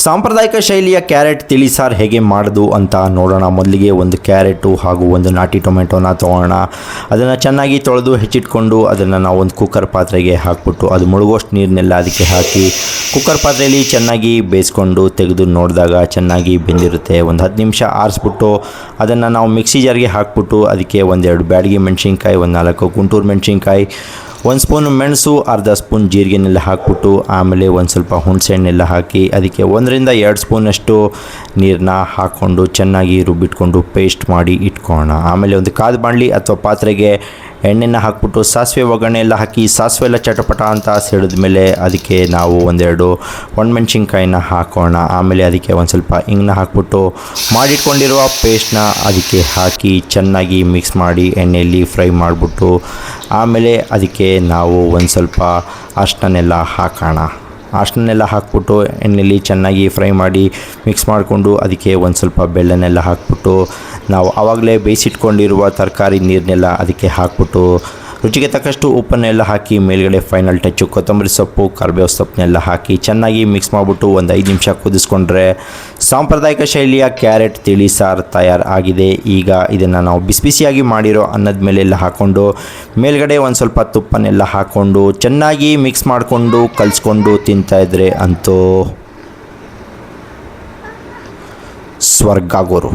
ಸಾಂಪ್ರದಾಯಿಕ ಶೈಲಿಯ ಕ್ಯಾರೆಟ್ ತಿಳಿ ಸಾರು ಹೇಗೆ ಮಾಡೋದು ಅಂತ ನೋಡೋಣ. ಮೊದಲಿಗೆ ಒಂದು ಕ್ಯಾರೆಟು ಹಾಗೂ ಒಂದು ನಾಟಿ ಟೊಮೆಟೊನ ತೊಗೊಳ್ಳೋಣ. ಅದನ್ನು ಚೆನ್ನಾಗಿ ತೊಳೆದು ಹೆಚ್ಚಿಟ್ಕೊಂಡು ಅದನ್ನು ನಾವು ಒಂದು ಕುಕ್ಕರ್ ಪಾತ್ರೆಗೆ ಹಾಕ್ಬಿಟ್ಟು ಅದು ಮುಳುಗೋಷ್ಟು ನೀರನ್ನೆಲ್ಲ ಅದಕ್ಕೆ ಹಾಕಿ ಕುಕ್ಕರ್ ಪಾತ್ರೆಯಲ್ಲಿ ಚೆನ್ನಾಗಿ ಬೇಯಿಸ್ಕೊಂಡು ತೆಗೆದು ನೋಡಿದಾಗ ಚೆನ್ನಾಗಿ ಬೆಂದಿರುತ್ತೆ. ಒಂದು 10 ನಿಮಿಷ ಆರಿಸ್ಬಿಟ್ಟು ಅದನ್ನು ನಾವು ಮಿಕ್ಸಿ ಜಾರ್ಗೆ ಹಾಕ್ಬಿಟ್ಟು ಅದಕ್ಕೆ ಒಂದೆರಡು ಬ್ಯಾಡಗಿ ಮೆಣಸಿನ್ಕಾಯಿ, ಒಂದು 4 ಗುಂಟೂರು ಮೆಣಸಿನ್ಕಾಯಿ, 1 ಸ್ಪೂನ್ ಮೆಣಸು, ಅರ್ಧ ಸ್ಪೂನ್ ಜೀರಿಗೆನೆಲ್ಲ ಹಾಕ್ಬಿಟ್ಟು ಆಮೇಲೆ ಒಂದು ಸ್ವಲ್ಪ ಹುಣಸೆಹಣ್ಣೆಲ್ಲ ಹಾಕಿ ಅದಕ್ಕೆ 1 ರಿಂದ 2 ಸ್ಪೂನಷ್ಟು ನೀರನ್ನ ಹಾಕ್ಕೊಂಡು ಚೆನ್ನಾಗಿ ರುಬ್ಬಿಟ್ಕೊಂಡು ಪೇಸ್ಟ್ ಮಾಡಿ ಇಟ್ಕೊಳ್ಳೋಣ. ಆಮೇಲೆ ಒಂದು ಕಾದ ಬಾಣಲಿ ಅಥವಾ ಪಾತ್ರೆಗೆ ಎಣ್ಣೆನ ಹಾಕ್ಬಿಟ್ಟು ಸಾಸಿವೆ ಒಗ್ಗರಣೆ ಎಲ್ಲ ಹಾಕಿ ಸಾಸಿವೆ ಎಲ್ಲ ಚಟಪಟ ಅಂತ ಸಿಡಿದ ಮೇಲೆ ಅದಕ್ಕೆ ನಾವು ಒಂದೆರಡು ಒಣಮೆಣ್ಸಿನ್ಕಾಯಿನ ಹಾಕೋಣ. ಆಮೇಲೆ ಅದಕ್ಕೆ ಒಂದು ಸ್ವಲ್ಪ ಹಿಂಗನ್ನ ಹಾಕ್ಬಿಟ್ಟು ಮಾಡಿಟ್ಕೊಂಡಿರುವ ಪೇಸ್ಟ್ನ ಅದಕ್ಕೆ ಹಾಕಿ ಚೆನ್ನಾಗಿ ಮಿಕ್ಸ್ ಮಾಡಿ ಎಣ್ಣೆಯಲ್ಲಿ ಫ್ರೈ ಮಾಡಿಬಿಟ್ಟು ಆಮೇಲೆ ಅದಕ್ಕೆ ನಾವು ಒಂದು ಸ್ವಲ್ಪ ಅರಿಶಿಣನೆಲ್ಲ ಹಾಕೋಣ. ಅರಿಶಿಣನೆಲ್ಲ ಹಾಕ್ಬಿಟ್ಟು ಎಣ್ಣೆಯಲ್ಲಿ ಚೆನ್ನಾಗಿ ಫ್ರೈ ಮಾಡಿ ಮಿಕ್ಸ್ ಮಾಡಿಕೊಂಡು ಅದಕ್ಕೆ ಒಂದು ಸ್ವಲ್ಪ ಬೆಲ್ಲನೆಲ್ಲ ಹಾಕ್ಬಿಟ್ಟು ನಾವು ಆವಾಗಲೇ ಬೇಯಿಸಿಟ್ಕೊಂಡಿರುವ ತರಕಾರಿ ನೀರನ್ನೆಲ್ಲ ಅದಕ್ಕೆ ಹಾಕ್ಬಿಟ್ಟು ರುಚಿಗೆ ತಕ್ಕಷ್ಟು ಉಪ್ಪನ್ನೆಲ್ಲ ಹಾಕಿ ಮೇಲ್ಗಡೆ ಫೈನಲ್ ಟಚ್ಚು ಕೊತ್ತಂಬರಿ ಸೊಪ್ಪು, ಕರಿಬೇವು ಸೊಪ್ಪನ್ನೆಲ್ಲ ಹಾಕಿ ಚೆನ್ನಾಗಿ ಮಿಕ್ಸ್ ಮಾಡಿಬಿಟ್ಟು ಒಂದು 5 ನಿಮಿಷ ಕುದಿಸ್ಕೊಂಡ್ರೆ ಸಾಂಪ್ರದಾಯಿಕ ಶೈಲಿಯ ಕ್ಯಾರೆಟ್ ತಿಳಿ ಸಾರು ತಯಾರಾಗಿದೆ. ಈಗ ಇದನ್ನು ನಾವು ಬಿಸಿ ಬಿಸಿಯಾಗಿ ಮಾಡಿರೋ ಅನ್ನದ ಮೇಲೆಲ್ಲ ಹಾಕ್ಕೊಂಡು ಮೇಲ್ಗಡೆ ಒಂದು ಸ್ವಲ್ಪ ತುಪ್ಪನೆಲ್ಲ ಹಾಕ್ಕೊಂಡು ಚೆನ್ನಾಗಿ ಮಿಕ್ಸ್ ಮಾಡಿಕೊಂಡು ಕಲಿಸ್ಕೊಂಡು ತಿಂತಾಯಿದ್ರೆ ಅಂತೂ ಸ್ವರ್ಗ ಗುರು.